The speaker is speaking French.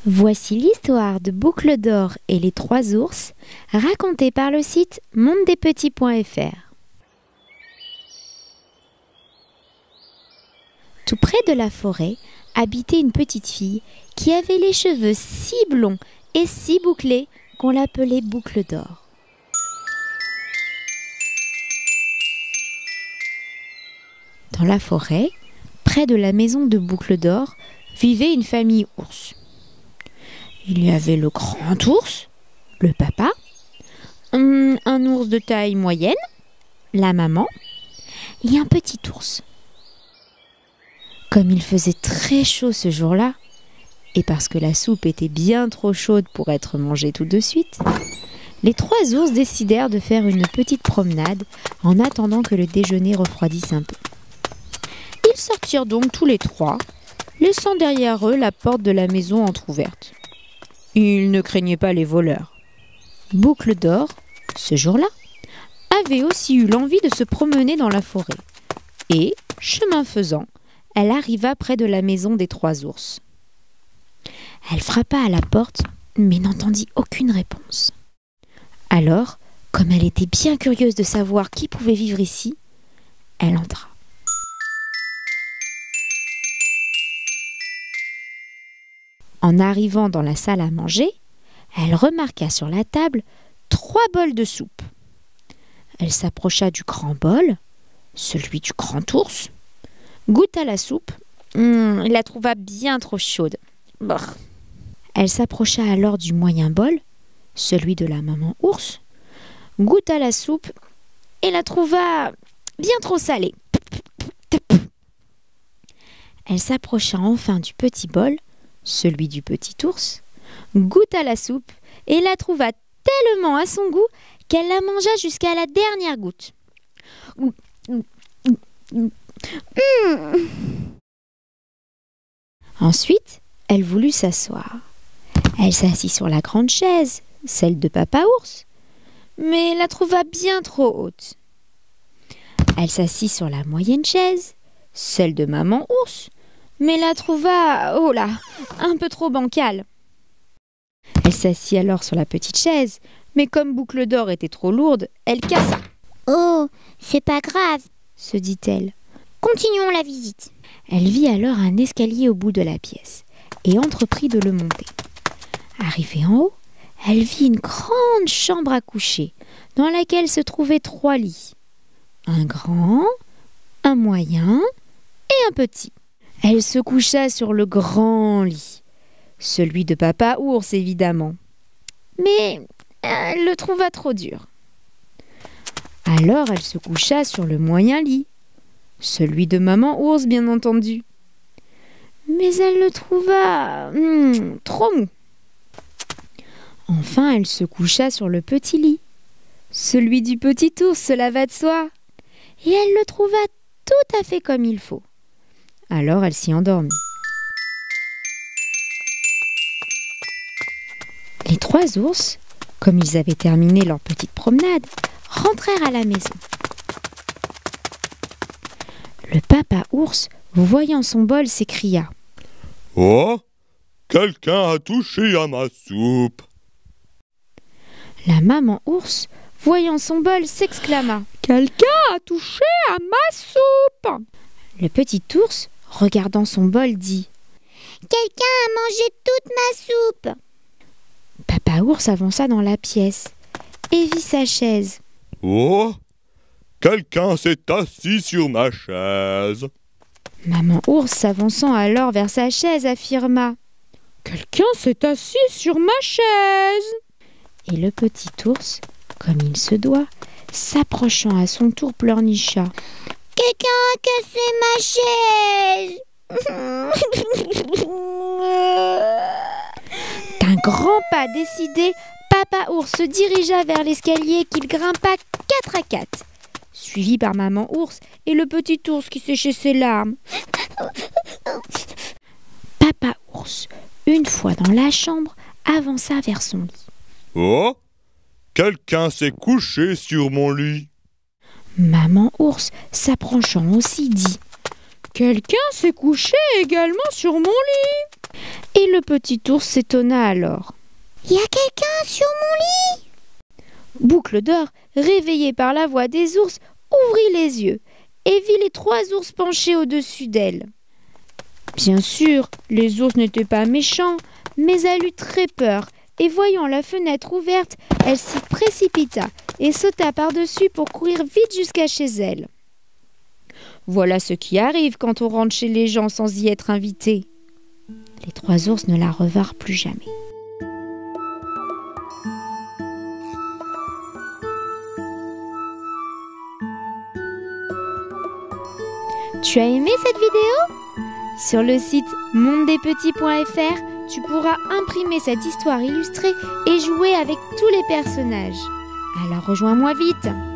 Voici l'histoire de Boucle d'Or et les 3 ours, racontée par le site mondedespetits.fr. Tout près de la forêt habitait une petite fille qui avait les cheveux si blonds et si bouclés qu'on l'appelait Boucle d'Or. Dans la forêt, près de la maison de Boucle d'Or, vivait une famille ours. Il y avait le grand ours, le papa, un ours de taille moyenne, la maman, et un petit ours. Comme il faisait très chaud ce jour-là, et parce que la soupe était bien trop chaude pour être mangée tout de suite, les 3 ours décidèrent de faire une petite promenade en attendant que le déjeuner refroidisse un peu. Ils sortirent donc tous les 3, laissant derrière eux la porte de la maison entr'ouverte. Ils ne craignaient pas les voleurs. Boucle d'Or, ce jour-là, avait aussi eu l'envie de se promener dans la forêt. Et, chemin faisant, elle arriva près de la maison des 3 ours. Elle frappa à la porte, mais n'entendit aucune réponse. Alors, comme elle était bien curieuse de savoir qui pouvait vivre ici, elle entra. En arrivant dans la salle à manger, elle remarqua sur la table 3 bols de soupe. Elle s'approcha du grand bol, celui du grand ours, goûta la soupe, et la trouva bien trop chaude. Brr. Elle s'approcha alors du moyen bol, celui de la maman ours, goûta la soupe et la trouva bien trop salée. Elle s'approcha enfin du petit bol, celui du petit ours, goûta la soupe et la trouva tellement à son goût qu'elle la mangea jusqu'à la dernière goutte. Ensuite, elle voulut s'asseoir. Elle s'assit sur la grande chaise, celle de papa ours, mais la trouva bien trop haute. Elle s'assit sur la moyenne chaise, celle de maman ours, mais la trouva, oh là, un peu trop bancale. Elle s'assit alors sur la petite chaise, mais comme Boucle d'Or était trop lourde, elle cassa. « Oh, c'est pas grave, » se dit-elle. « Continuons la visite. » Elle vit alors un escalier au bout de la pièce et entreprit de le monter. Arrivée en haut, elle vit une grande chambre à coucher dans laquelle se trouvaient 3 lits. Un grand, un moyen et un petit. Elle se coucha sur le grand lit, celui de papa ours évidemment, mais elle le trouva trop dur. Alors elle se coucha sur le moyen lit, celui de maman ours bien entendu, mais elle le trouva trop mou. Enfin elle se coucha sur le petit lit, celui du petit ours, cela va de soi, et elle le trouva tout à fait comme il faut. Alors elle s'y endormit. Les 3 ours, comme ils avaient terminé leur petite promenade, rentrèrent à la maison. Le papa ours, voyant son bol, s'écria : « Oh, quelqu'un a touché à ma soupe !» La maman ours, voyant son bol, s'exclama : « Quelqu'un a touché à ma soupe !» Le petit ours, regardant son bol, dit : « Quelqu'un a mangé toute ma soupe !» Papa ours avança dans la pièce et vit sa chaise. « Oh, quelqu'un s'est assis sur ma chaise !» Maman ours, s'avançant alors vers sa chaise, affirma : « Quelqu'un s'est assis sur ma chaise !» Et le petit ours, comme il se doit, s'approchant à son tour, pleurnicha : « Quelqu'un a cassé ma chaise !» D'un grand pas décidé, papa ours se dirigea vers l'escalier qu'il grimpa 4 à 4, suivi par maman ours et le petit ours qui séchait ses larmes. Papa ours, une fois dans la chambre, avança vers son lit. « Oh, quelqu'un s'est couché sur mon lit !» Maman ours, s'approchant aussi, dit : « Quelqu'un s'est couché également sur mon lit !» Et le petit ours s'étonna alors. Y a quelqu'un sur mon lit? Boucle d'Or, réveillée par la voix des ours, ouvrit les yeux et vit les 3 ours penchés au-dessus d'elle. Bien sûr, les ours n'étaient pas méchants, mais elle eut très peur, et voyant la fenêtre ouverte, elle s'y précipita et sauta par-dessus pour courir vite jusqu'à chez elle. Voilà ce qui arrive quand on rentre chez les gens sans y être invité. Les 3 ours ne la revinrent plus jamais. Tu as aimé cette vidéo? Sur le site mondedespetits.fr, tu pourras imprimer cette histoire illustrée et jouer avec tous les personnages. Alors rejoins-moi vite!